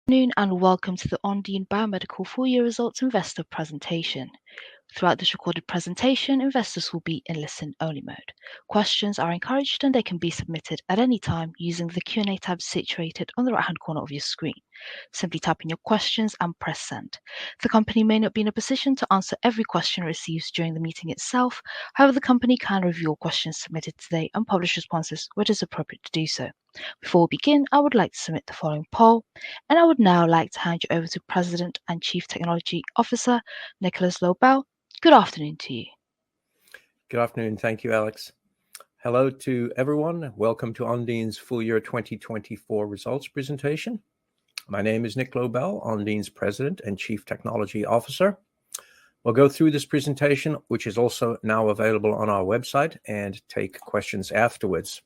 Afternoon and welcome to the ONDINE Biomedical Full-Year Results Investor Presentation. Throughout this recorded presentation, investors will be in listen-only mode. Questions are encouraged and they can be submitted at any time using the Q&A tab situated on the right-hand corner of your screen. Simply type in your questions and press send. The company may not be in a position to answer every question received during the meeting itself. However, the company can review all questions submitted today and publish responses where it is appropriate to do so. Before we begin, I would like to submit the following poll, and I would now like to hand you over to President and Chief Technology Officer, Nicholas Lobel. Good afternoon to you. Good afternoon. Thank you, Alex. Hello to everyone. Welcome to Ondine's full year 2024 results presentation. My name is Nick Lobel, Ondine's President and Chief Technology Officer. We'll go through this presentation, which is also now available on our website, and take questions afterwards.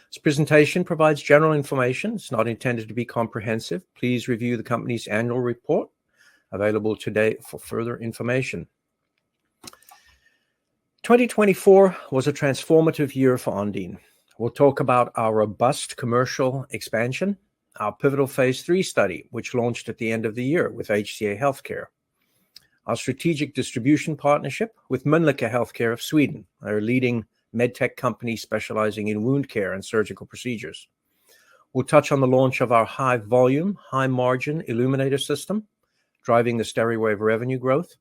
This presentation provides general information. It's not intended to be comprehensive. Please review the company's annual report, available today for further information. 2024 was a transformative year for Ondine. We'll talk about our robust commercial expansion, our pivotal phase 3 study, which launched at the end of the year with HCA Healthcare, our strategic distribution partnership with Mölnlycke Healthcare of Sweden, our leading medtech company specializing in wound care and surgical procedures. We'll touch on the launch of our high-volume, high-margin illuminator system, driving the Steriwave revenue growth,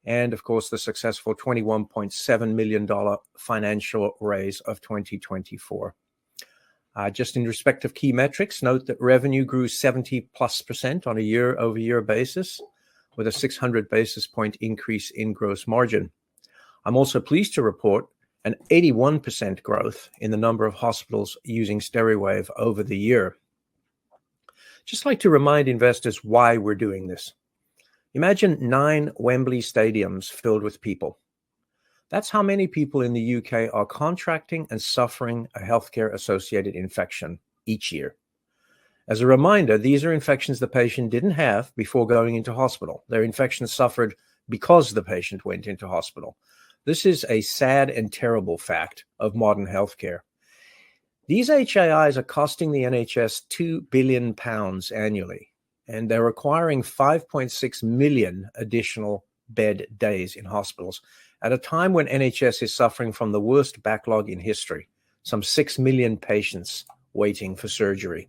and, of course, the successful $21.7 million financial raise of 2024. Just in respect of key metrics, note that revenue grew 70+% on a year-over-year basis, with a 600 basis point increase in gross margin. I'm also pleased to report an 81% growth in the number of hospitals using Steriwave over the year. Just like to remind investors why we're doing this. Imagine 9 Wembley stadiums filled with people. That's how many people in the UK are contracting and suffering a healthcare-associated infection each year. As a reminder, these are infections the patient didn't have before going into hospital. They're infections suffered because the patient went into hospital. This is a sad and terrible fact of modern healthcare. These HAIs are costing the NHS £2 billion annually, and they're requiring 5.6 million additional bed days in hospitals at a time when NHS is suffering from the worst backlog in history, some 6 million patients waiting for surgery.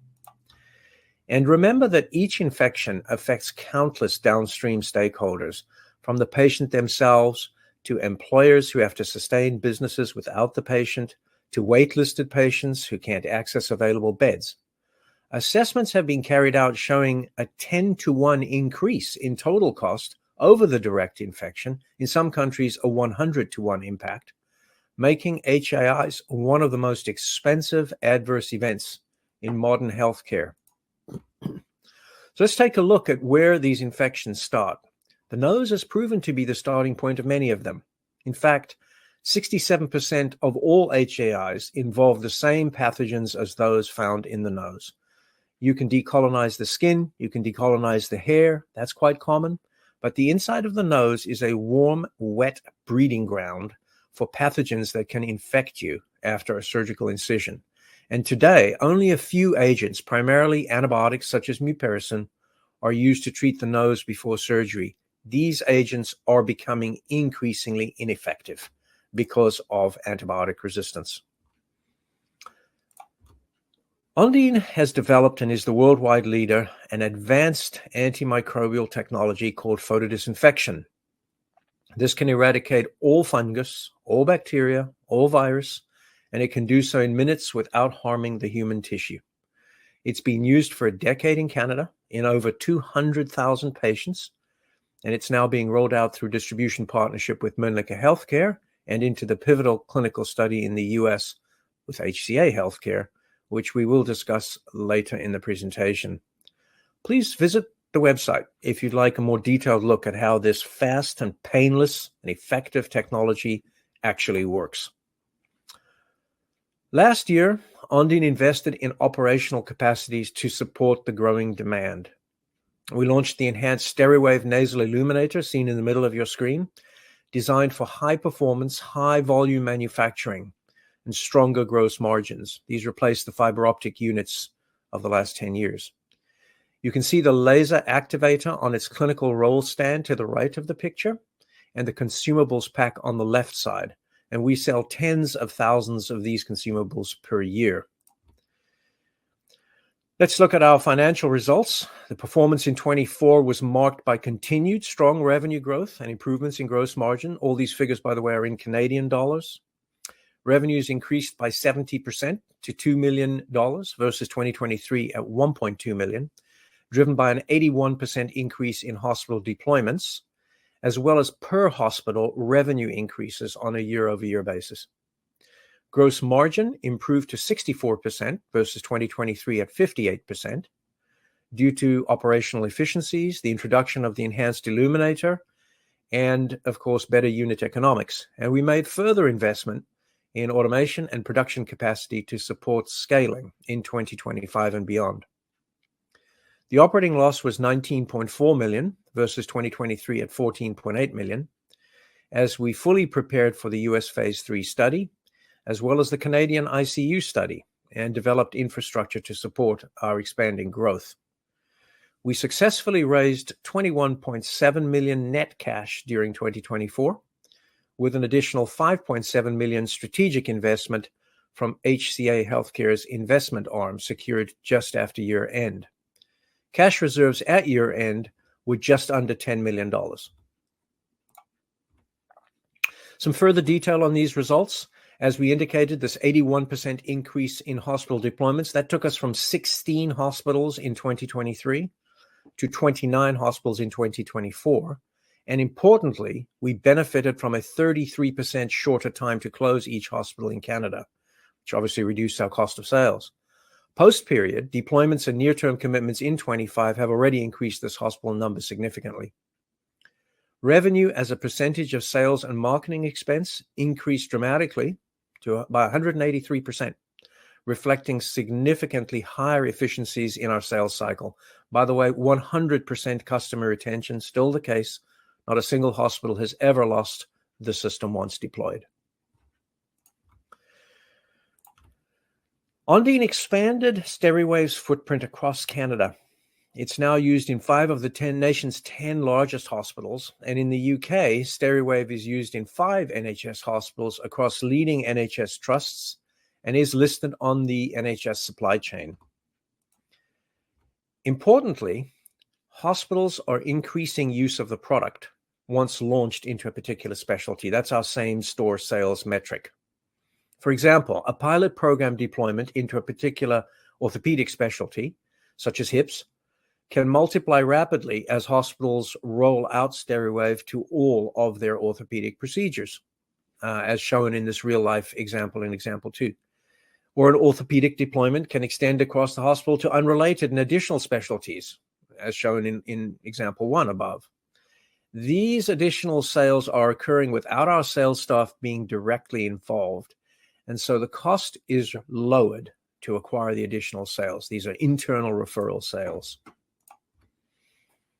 And remember that each infection affects countless downstream stakeholders, from the patient themselves to employers who have to sustain businesses without the patient, to waitlisted patients who can't access available beds. Assessments have been carried out showing a 10-to-1 increase in total cost over the direct infection, in some countries a 100-to-1 impact, making HAIs one of the most expensive adverse events in modern healthcare. So let's take a look at where these infections start. The nose has proven to be the starting point of many of them. In fact, 67% of all HAIs involve the same pathogens as those found in the nose. You can decolonize the skin, you can decolonize the hair, that's quite common, but the inside of the nose is a warm, wet breeding ground for pathogens that can infect you after a surgical incision. And today, only a few agents, primarily antibiotics such as mupirocin, are used to treat the nose before surgery. These agents are becoming increasingly ineffective because of antibiotic resistance. Ondine has developed and is the worldwide leader in advanced antimicrobial technology called photodisinfection. This can eradicate all fungus, all bacteria, all virus, and it can do so in minutes without harming the human tissue. It's been used for a decade in Canada in over 200,000 patients, and it's now being rolled out through distribution partnership with Mölnlycke Healthcare and into the pivotal clinical study in the US with HCA Healthcare, which we will discuss later in the presentation. Please visit the website if you'd like a more detailed look at how this fast and painless and effective technology actually works. Last year, Ondine invested in operational capacities to support the growing demand. We launched the enhanced Steriwave nasal illuminator seen in the middle of your screen, designed for high-performance, high-volume manufacturing and stronger gross margins. These replace the fiber optic units of the last 10 years. You can see the laser activator on its clinical roll stand to the right of the picture and the consumables pack on the left side. And we sell tens of thousands of these consumables per year. Let's look at our financial results. The performance in 24 was marked by continued strong revenue growth and improvements in gross margin. All these figures, by the way, are in Canadian dollars. Revenues increased by 70% to $2 million versus 2023 at $1.2 million, driven by an 81% increase in hospital deployments, as well as per hospital revenue increases on a year-over-year basis. Gross margin improved to 64% versus 2023 at 58% due to operational efficiencies, the introduction of the enhanced illuminator, and, of course, better unit economics. And we made further investment in automation and production capacity to support scaling in 2025 and beyond. The operating loss was $19.4 million versus 2023 at $14.8 million, as we fully prepared for the US Phase 3 study, as well as the Canadian ICU study, and developed infrastructure to support our expanding growth. We successfully raised $21.7 million net cash during 2024, with an additional $5.7 million strategic investment from HCA Healthcare's investment arm secured just after year end. Cash reserves at year end were just under $10 million. Some further detail on these results. As we indicated, this 81% increase in hospital deployments, that took us from 16 hospitals in 2023 to 29 hospitals in 2024. And importantly, we benefited from a 33% shorter time to close each hospital in Canada, which obviously reduced our cost of sales. Post-period, deployments and near-term commitments in 25 have already increased this hospital number significantly. Revenue as a percentage of sales and marketing expense increased dramatically by 183%, reflecting significantly higher efficiencies in our sales cycle. By the way, 100% customer retention, still the case. Not a single hospital has ever lost the system once deployed. ONDINE expanded Steriwave's footprint across Canada. It's now used in 5 of the nation's 10 largest hospitals, and in the UK, Steriwave is used in 5 NHS hospitals across leading NHS trusts and is listed on the NHS supply chain. Importantly, hospitals are increasing use of the product once launched into a particular specialty. That's our same-store sales metric. For example, a pilot program deployment into a particular orthopedic specialty, such as hips, can multiply rapidly as hospitals roll out Steriwave to all of their orthopedic procedures, as shown in this real-life example in example 2. Or an orthopedic deployment can extend across the hospital to unrelated and additional specialties, as shown in example 1 above. These additional sales are occurring without our sales staff being directly involved, and so the cost is lowered to acquire the additional sales. These are internal referral sales.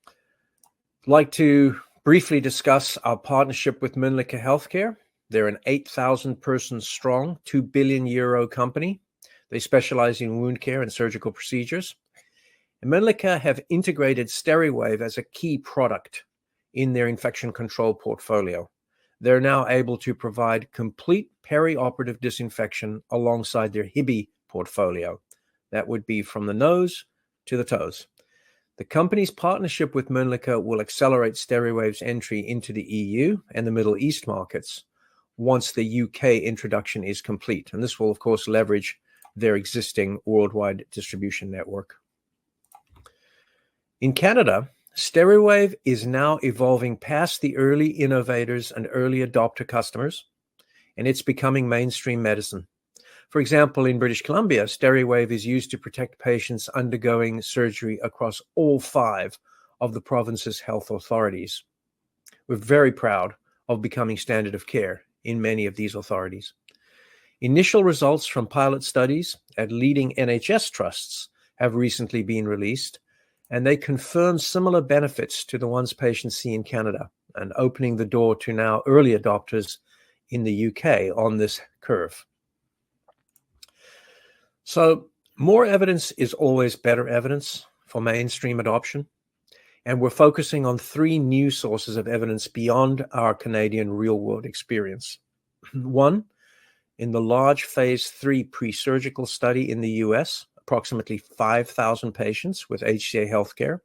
I'd like to briefly discuss our partnership with Mölnlycke Healthcare. They're an 8,000-person strong, €2 billion company. They specialize in wound care and surgical procedures. And Mölnlycke have integrated Steriwave as a key product in their infection control portfolio. They're now able to provide complete perioperative disinfection alongside their Hibi portfolio. That would be from the nose to the toes. The company's partnership with Mölnlycke will accelerate Steriwave's entry into the EU and the Middle East markets once the UK introduction is complete. And this will, of course, leverage their existing worldwide distribution network. In Canada, Steriwave is now evolving past the early innovators and early adopter customers, and it's becoming mainstream medicine. For example, in British Columbia, Steriwave is used to protect patients undergoing surgery across all 5 of the province's health authorities. We're very proud of becoming standard of care in many of these authorities. Initial results from pilot studies at leading NHS trusts have recently been released, and they confirm similar benefits to the ones patients see in Canada, and opening the door to now early adopters in the UK on this curve. So more evidence is always better evidence. for mainstream adoption, and we're focusing on 3 new sources of evidence beyond our Canadian real-world experience. One, in the large phase 3 pre-surgical study in the US, approximately 5,000 patients with HCA Healthcare.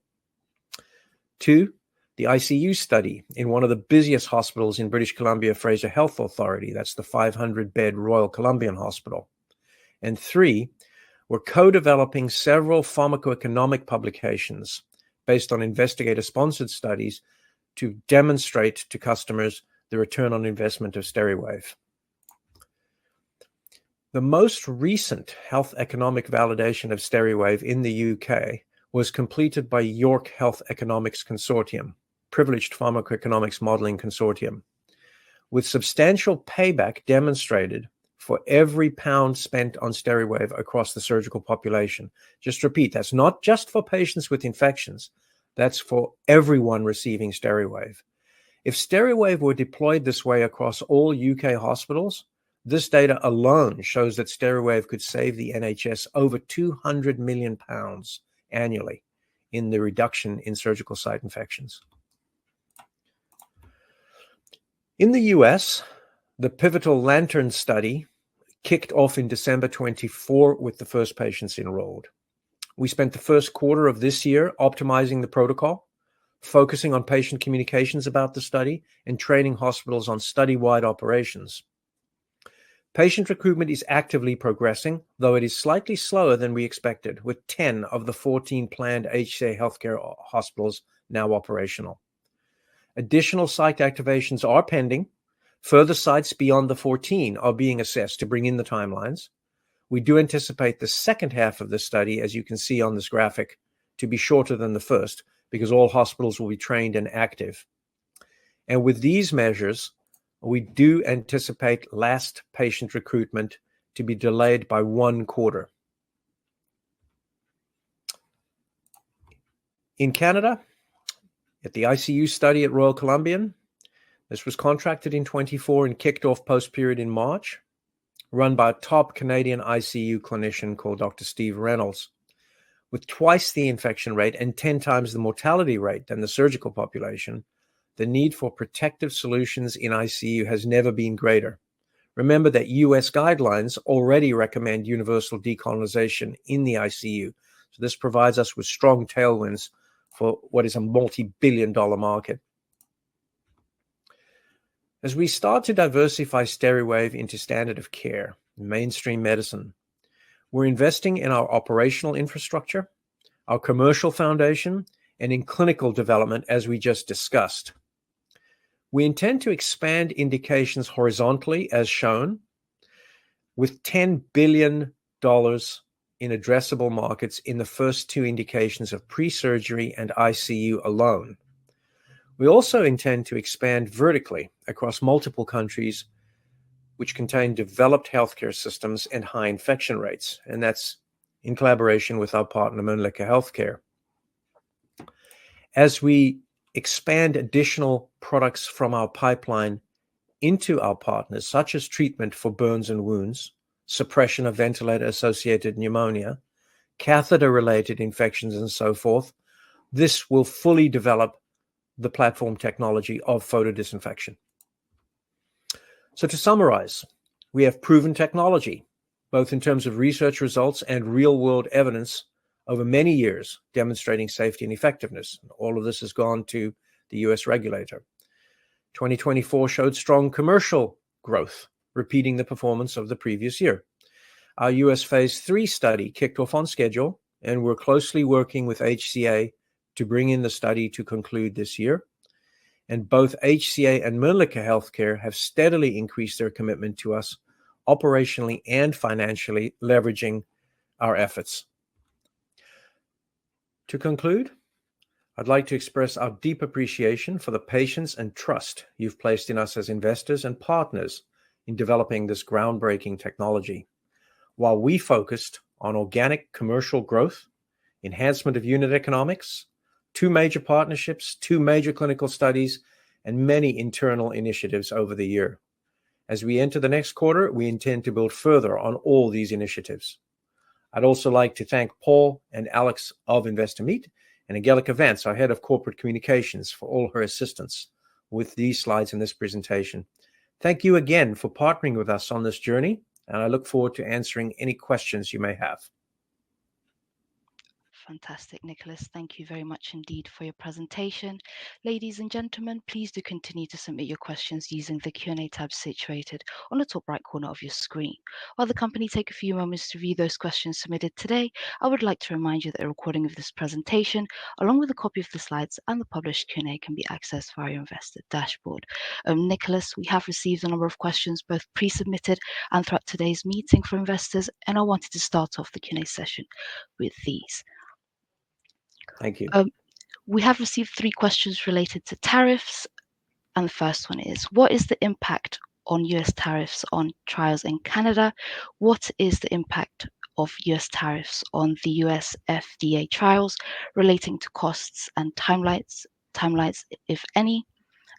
2, the ICU study in one of the busiest hospitals in British Columbia, Fraser Health Authority. That's the 500-bed Royal Columbian Hospital. And 3, we're co-developing several pharmacoeconomic publications based on investigator-sponsored studies to demonstrate to customers the return on investment of Steriwave. The most recent health economic validation of Steriwave in the UK was completed by York Health Economics Consortium, Privileged Pharmacoeconomics Modeling Consortium, with substantial payback demonstrated for every pound spent on Steriwave across the surgical population. Just repeat, that's not just for patients with infections, that's for everyone receiving Steriwave. If Steriwave were deployed this way across all UK hospitals, this data alone shows that Steriwave could save the NHS over £200 million annually in the reduction in surgical site infections. In the US, the pivotal Lantern study kicked off in December 24 with the first patients enrolled. We spent the first quarter of this year optimizing the protocol, focusing on patient communications about the study, and training hospitals on study-wide operations. Patient recruitment is actively progressing, though it is slightly slower than we expected, with 10 of the 14 planned HCA Healthcare hospitals now operational. Additional site activations are pending. Further sites beyond the 14 are being assessed to bring in the timelines. We do anticipate the second half of the study, as you can see on this graphic, to be shorter than the first, because all hospitals will be trained and active. And with these measures, we do anticipate last patient recruitment to be delayed by 1 quarter. In Canada, at the ICU study at Royal Columbian, this was contracted in 24 and kicked off post-period in March, run by a top Canadian ICU clinician called Dr. Steve Reynolds. With twice the infection rate and 10 times the mortality rate than the surgical population, the need for protective solutions in ICU has never been greater. Remember that US guidelines already recommend universal decolonization in the ICU, so this provides us with strong tailwinds for what is a multi-billion-dollar market. As we start to diversify Steriwave into standard of care, mainstream medicine, we're investing in our operational infrastructure, our commercial foundation, and in clinical development, as we just discussed. We intend to expand indications horizontally, as shown, with $10 billion in addressable markets in the first 2 indications of pre-surgery and ICU alone. We also intend to expand vertically across multiple countries which contain developed healthcare systems and high infection rates, and that's in collaboration with our partner, Mölnlycke Healthcare. As we expand additional products from our pipeline into our partners, such as treatment for burns and wounds, suppression of ventilator-associated pneumonia, catheter-related infections, and so forth, this will fully develop the platform technology of photodisinfection. So to summarize, we have proven technology, both in terms of research results and real-world evidence over many years, demonstrating safety and effectiveness. All of this has gone to the US regulator. 2024 showed strong commercial growth, repeating the performance of the previous year. Our US phase 3 study kicked off on schedule, and we're closely working with HCA to bring in the study to conclude this year. And both HCA and Mölnlycke Healthcare have steadily increased their commitment to us operationally and financially, leveraging our efforts. To conclude, I'd like to express our deep appreciation for the patience and trust you've placed in us as investors and partners in developing this groundbreaking technology. While we focused on organic commercial growth, enhancement of unit economics, 2 major partnerships, 2 major clinical studies, and many internal initiatives over the year. As we enter the next quarter, we intend to build further on all these initiatives. I'd also like to thank Paul and Alex of Investor Meet and Angelica Vance, our head of corporate communications, for all her assistance with these slides in this presentation. Thank you again for partnering with us on this journey, and I look forward to answering any questions you may have. Fantastic, Nicholas. Thank you very much indeed for your presentation. Ladies and gentlemen, please do continue to submit your questions using the Q&A tab situated on the top right corner of your screen. While the company take a few moments to review those questions submitted today, I would like to remind you that a recording of this presentation, along with a copy of the slides and the published Q&A, can be accessed via your investor dashboard. Nicholas, we have received a number of questions, both pre-submitted and throughout today's meeting for investors, and I wanted to start off the Q&A session with these. Thank you. We have received 3 questions related to tariffs, and the first one is, what is the impact on US tariffs on trials in Canada? What is the impact of US tariffs on the US FDA trials relating to costs and timelines, if any?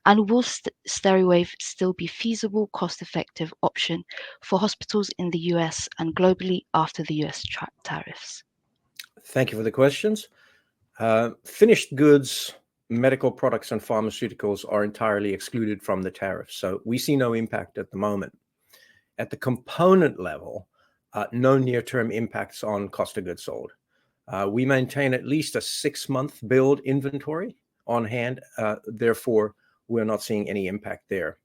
And will Steriwave still be feasible, cost-effective option for hospitals in the US and globally after the US tariffs? Thank you for the questions. Finished goods, medical products, and pharmaceuticals are entirely excluded from the tariff, so we see no impact at the moment. At the component level, no near-term impacts on cost of goods sold. We maintain at least a 6-month build inventory on hand, therefore, we're not seeing any impact there.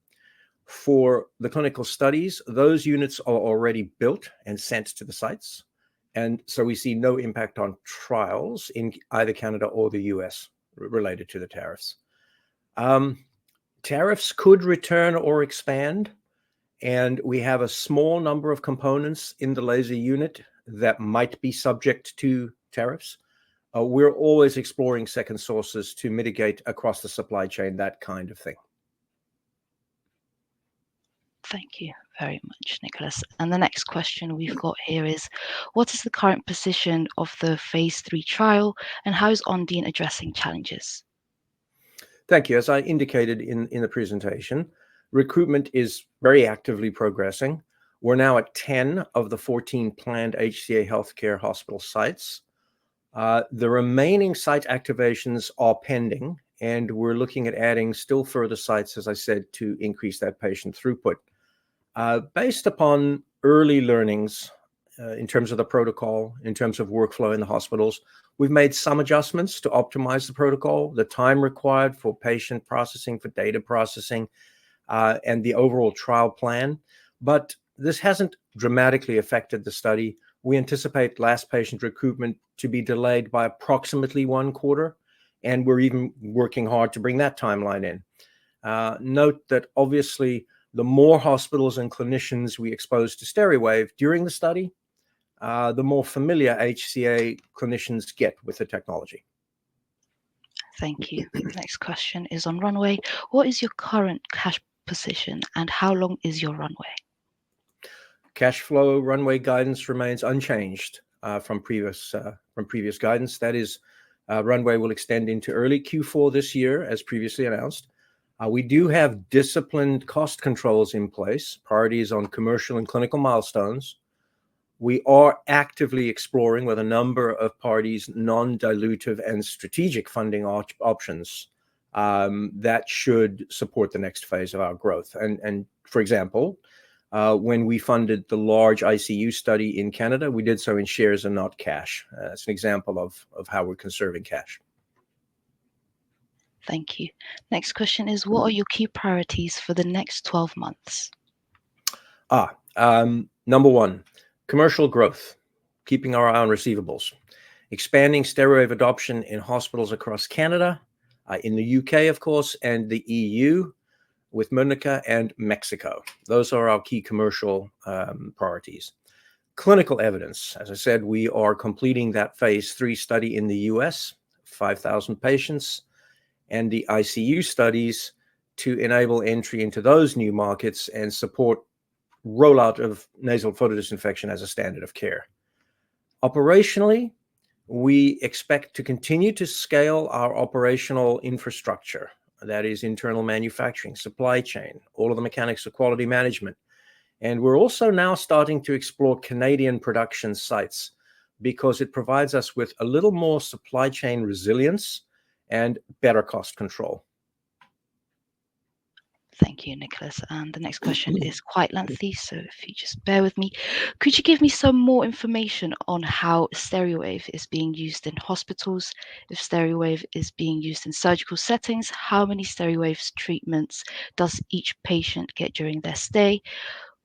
For the clinical studies, those units are already built and sent to the sites, and so we see no impact on trials in either Canada or the US related to the tariffs. Tariffs could return or expand, and we have a small number of components in the laser unit that might be subject to tariffs. We're always exploring second sources to mitigate across the supply chain, that kind of thing. Thank you very much, Nicholas. And the next question we've got here is, what is the current position of the phase 3 trial, and how is Ondine addressing challenges? Thank you. As I indicated in the presentation, recruitment is very actively progressing. We're now at 10 of the 14 planned HCA Healthcare hospital sites. The remaining site activations are pending, and we're looking at adding still further sites, as I said, to increase that patient throughput. Based upon early learnings in terms of the protocol, in terms of workflow in the hospitals, we've made some adjustments to optimize the protocol, the time required for patient processing, for data processing, and the overall trial plan. But this hasn't dramatically affected the study. We anticipate last patient recruitment to be delayed by approximately 1 quarter, and we're even working hard to bring that timeline in. Note that obviously the more hospitals and clinicians we expose to Steriwave during the study, the more familiar HCA clinicians get with the technology. Thank you. Next question is on runway. What is your current cash position, and how long is your runway? Cash flow runway guidance remains unchanged from previous guidance. That is, runway will extend into early Q4 this year, as previously announced. We do have disciplined cost controls in place, priorities on commercial and clinical milestones. We are actively exploring with a number of parties non-dilutive and strategic funding options that should support the next phase of our growth. And for example, when we funded the large ICU study in Canada, we did so in shares and not cash. It's an example of how we're conserving cash. Thank you. Next question is, what are your key priorities for the next 12 months? Number 1, commercial growth, keeping our eye on receivables, expanding Steriwave adoption in hospitals across Canada, in the UK, of course, and the EU, with Monica and Mexico. Those are our key commercial priorities. Clinical evidence, as I said, we are completing that phase 3 study in the US, 5,000 patients, and the ICU studies to enable entry into those new markets and support rollout of nasal photodisinfection as a standard of care. Operationally, we expect to continue to scale our operational infrastructure. That is internal manufacturing, supply chain, all of the mechanics of quality management. And we're also now starting to explore Canadian production sites. because it provides us with a little more supply chain resilience and better cost control. Thank you, Nicholas. And the next question is quite lengthy, so if you just bear with me. Could you give me some more information on how Steriwave is being used in hospitals? If Steriwave is being used in surgical settings, how many Steriwave treatments does each patient get during their stay?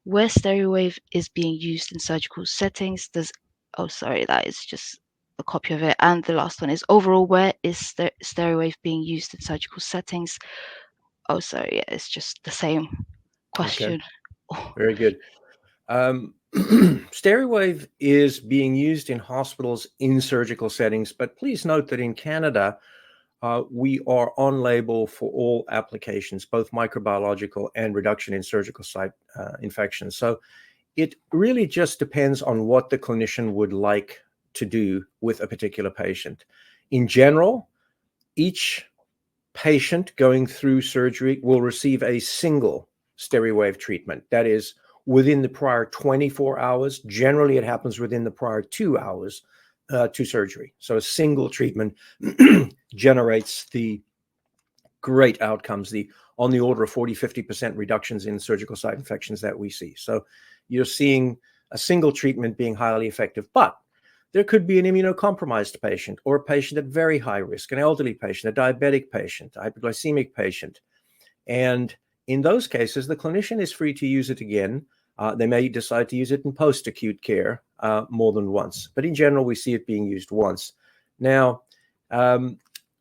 Where Steriwave is being used in surgical settings, oh, sorry, that is just a copy of it. And the last one is overall, where is Steriwave being used in surgical settings? Oh, sorry, yeah, it's just the same question. Okay. Very good. Steriwave is being used in hospitals in surgical settings, but please note that in Canada, we are on label for all applications, both microbiological and reduction in surgical site infections. So it really just depends on what the clinician would like to do with a particular patient. In general, each patient going through surgery will receive a single Steriwave treatment. That is within the prior 24 hours. Generally, it happens within the prior 2 hours to surgery. So a single treatment generates the great outcomes, on the order of 40-50% reductions in surgical site infections that we see. So you're seeing a single treatment being highly effective. But there could be an immunocompromised patient or a patient at very high risk, an elderly patient, a diabetic patient, a hypoglycemic patient. And in those cases, the clinician is free to use it again. They may decide to use it in post-acute care more than once. But in general, we see it being used once. Now,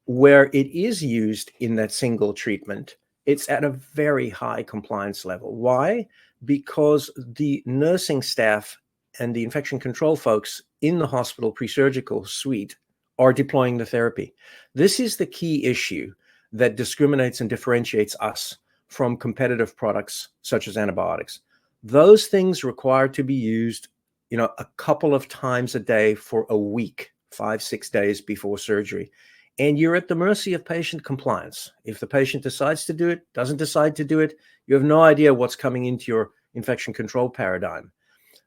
where it is used in that single treatment, it's at a very high compliance level. Why? Because the nursing staff and the infection control folks in the hospital pre-surgical suite are deploying the therapy. This is the key issue that discriminates and differentiates us from competitive products such as antibiotics. Those things require to be used, a couple of times a day for a week, 5-6 days before surgery. And you're at the mercy of patient compliance. If the patient decides to do it, doesn't decide to do it, you have no idea what's coming into your infection control paradigm.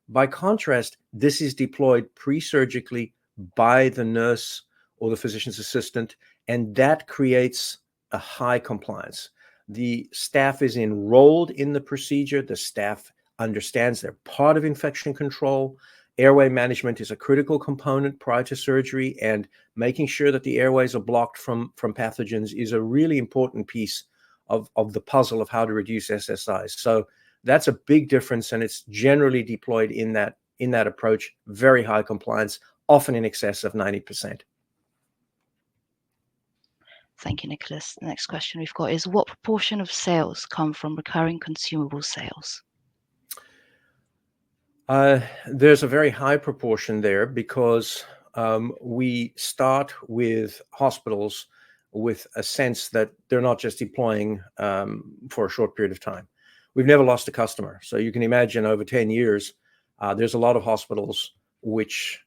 By contrast, this is deployed pre-surgically by the nurse or the physician's assistant, and that creates a high compliance. The staff is enrolled in the procedure. The staff understands they're part of infection control. Airway management is a critical component prior to surgery, and making sure that the airways are blocked from pathogens is a really important piece of the puzzle of how to reduce SSIs. So that's a big difference, and it's generally deployed in that approach. Very high compliance, often in excess of 90%. Thank you, Nicholas. The next question we've got is, what proportion of sales come from recurring consumable sales? There's a very high proportion there because we start with hospitals with a sense that they're not just deploying for a short period of time. We've never lost a customer. So you can imagine over 10 years, there's a lot of hospitals which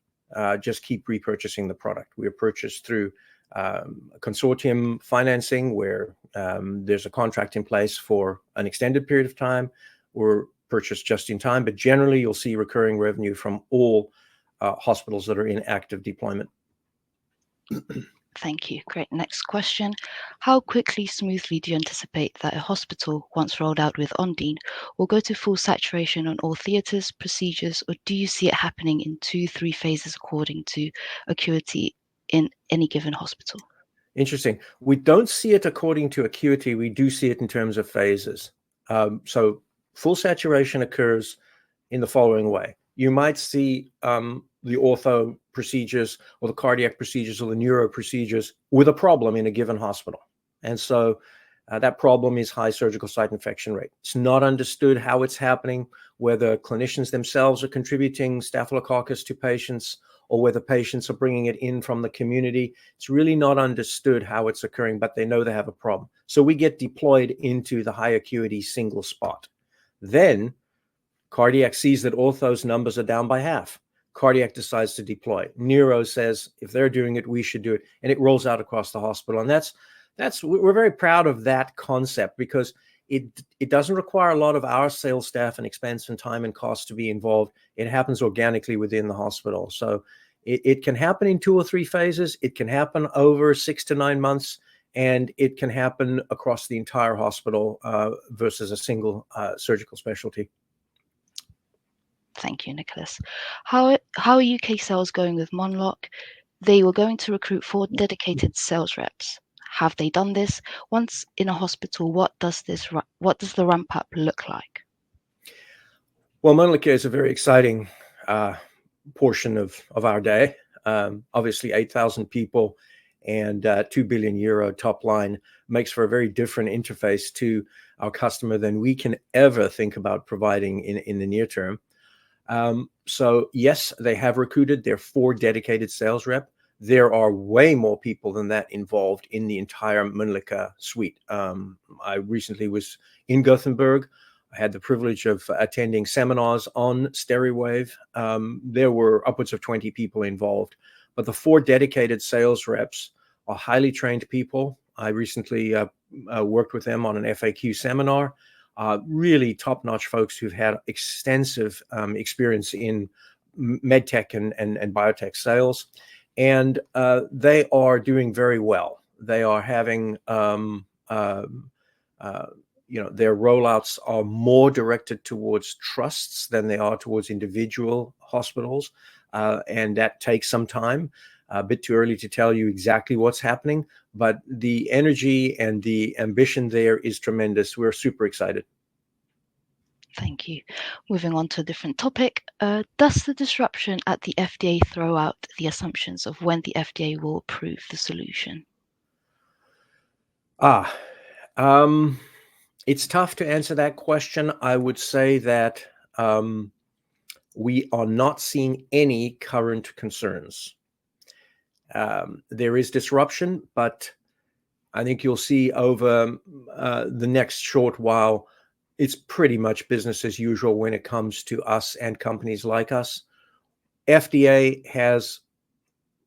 just keep repurchasing the product. We are purchased through consortium financing where there's a contract in place for an extended period of time. We're purchased just in time, but generally you'll see recurring revenue from all hospitals that are in active deployment. Thank you. Great. Next question. How quickly, smoothly do you anticipate that a hospital, once rolled out with ONDINE, will go to full saturation on all theatres, procedures, or do you see it happening in 2-3 phases according to acuity in any given hospital? Interesting. We don't see it according to acuity. We do see it in terms of phases. So full saturation occurs in the following way. You might see the ortho procedures or the cardiac procedures or the neuro procedures with a problem in a given hospital. And so that problem is high surgical site infection rate. It's not understood how it's happening, whether clinicians themselves are contributing staphylococcus to patients or whether patients are bringing it in from the community. It's really not understood how it's occurring, but they know they have a problem. So we get deployed into the high acuity single spot. Then cardiac sees that ortho's numbers are down by half. Cardiac decides to deploy. Neuro says, if they're doing it, we should do it. And it rolls out across the hospital. And we're very proud of that concept because it doesn't require a lot of our sales staff and expense and time and cost to be involved. It happens organically within the hospital. So It can happen in 2 or 3 phases. It can happen over 6 to 9 months, and it can happen across the entire hospital versus a single surgical specialty. Thank you, Nicholas. How are UK sales going with Monlock? They were going to recruit 4 dedicated sales reps. Have they done this? Once in a hospital, what does the ramp up look like? Well, Monlicare is a very exciting portion of our day. Obviously, 8,000 people and €2 billion top line makes for a very different interface to our customer than we can ever think about providing in the near term. So yes, they have recruited their 4 dedicated sales rep. There are way more people than that involved in the entire Mölnlycke suite. I recently was in Gothenburg. I had the privilege of attending seminars on Steriwave. There were upwards of 20 people involved, but the 4 dedicated sales reps are highly trained people. I recently worked with them on an FAQ seminar. Really top-notch folks who've had extensive experience in medtech and biotech sales, and they are doing very well. They are having their rollouts are more directed towards trusts than they are towards individual hospitals, and that takes some time. A bit too early to tell you exactly what's happening, but the energy and the ambition there is tremendous. We're super excited. Thank you. Moving on to a different topic, does the disruption at the FDA throw out the assumptions of when the FDA will approve the solution? It's tough to answer that question. I would say that we are not seeing any current concerns. There is disruption, but I think you'll see over the next short while, it's pretty much business as usual when it comes to us and companies like us. FDA has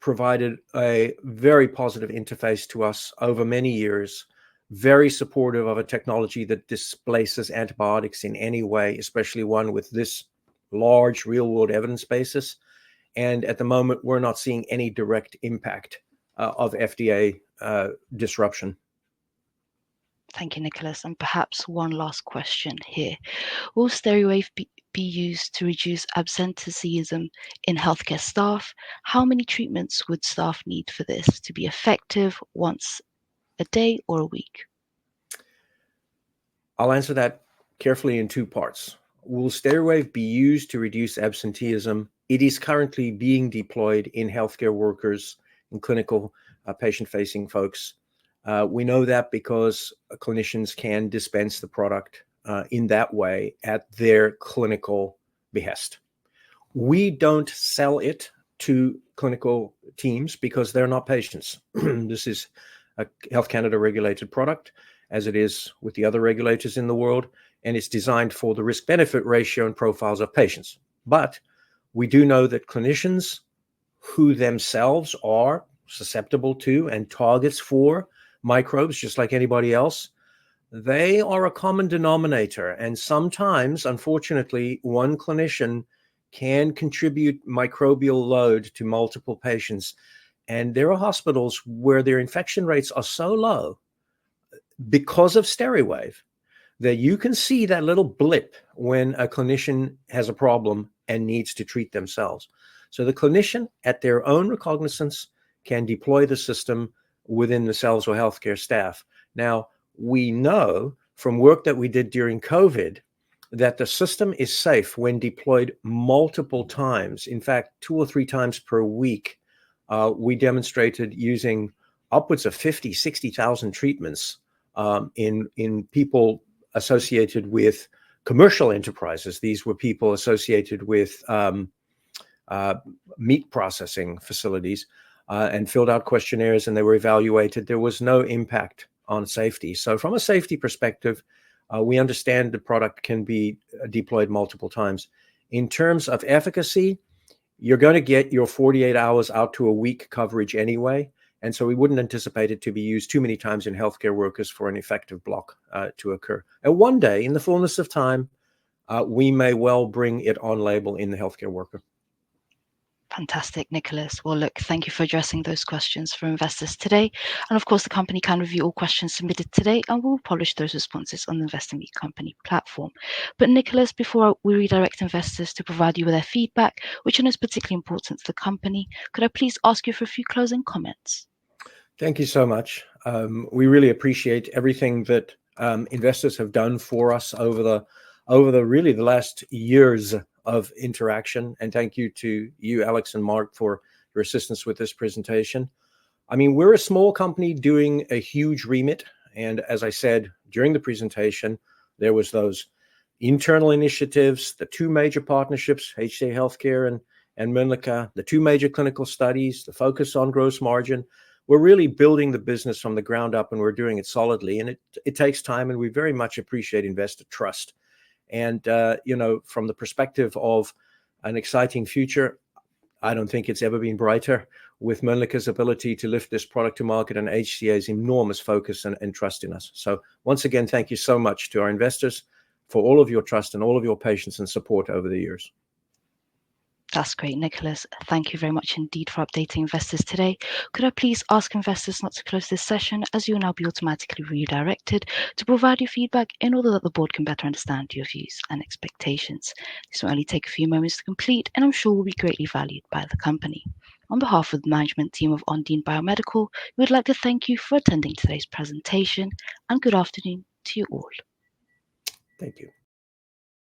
provided a very positive interface to us over many years, very supportive of a technology that displaces antibiotics in any way, especially one with this large real-world evidence basis. And at the moment, we're not seeing any direct impact of FDA disruption. Thank you, Nicholas. And perhaps one last question here. Will Steriwave be used to reduce absenteeism in healthcare staff? How many treatments would staff need for this to be effective, once a day or a week? I'll answer that carefully in 2 parts. Will Steriwave be used to reduce absenteeism? It is currently being deployed in healthcare workers, in clinical patient-facing folks. We know that because clinicians can dispense the product in that way at their clinical behest. We don't sell it to clinical teams because they're not patients. This is a Health Canada regulated product, as it is with the other regulators in the world, and it's designed for the risk-benefit ratio and profiles of patients. But we do know that clinicians who themselves are susceptible to and targets for microbes, just like anybody else, they are a common denominator. And sometimes, unfortunately, one clinician can contribute microbial load to multiple patients. And there are hospitals where their infection rates are so low because of Steriwave that you can see that little blip when a clinician has a problem and needs to treat themselves. So the clinician, at their own recognizance, can deploy the system within the sales or healthcare staff. Now, we know from work that we did during COVID that the system is safe when deployed multiple times. In fact, 2 or 3 times per week, we demonstrated using upwards of 50, 60,000 treatments in people associated with commercial enterprises. These were people associated with meat processing facilities, and filled out questionnaires, and they were evaluated. There was no impact on safety. So from a safety perspective, we understand the product can be deployed multiple times. In terms of efficacy, you're going to get your 48 hours out to a week coverage anyway. And so we wouldn't anticipate it to be used too many times in healthcare workers for an effective block to occur. And one day, in the fullness of time, we may well bring it on label in the healthcare worker. Fantastic, Nicholas. Well, look, thank you for addressing those questions for investors today. And of course, the company can review all questions submitted today and will publish those responses on the Investor Meet Company platform. But Nicholas, before we redirect investors to provide you with their feedback, which I know is particularly important to the company, could I please ask you for a few closing comments? Thank you so much. We really appreciate everything that investors have done for us over the last years of interaction. And thank you to you, Alex and Mark, for your assistance with this presentation. I mean, we're a small company doing a huge remit. And as I said during the presentation, there was those internal initiatives, the two major partnerships, HCA Healthcare and Mölnlycke, the two major clinical studies, the focus on gross margin. We're really building the business from the ground up, and we're doing it solidly. And it takes time, and we very much appreciate investor trust. And, from the perspective of an exciting future, I don't think it's ever been brighter with Mölnlycke's ability to lift this product to market and HCA's enormous focus and trust in us. So once again, thank you so much to our investors for all of your trust and all of your patience and support over the years. That's great, Nicholas. Thank you very much indeed for updating investors today. Could I please ask investors not to close this session, as you will now be automatically redirected to provide your feedback in order that the board can better understand your views and expectations. This will only take a few moments to complete, and I'm sure will be greatly valued by the company. On behalf of the management team of ONDINE Biomedical, we would like to thank you for attending today's presentation, and good afternoon to you all. Thank you.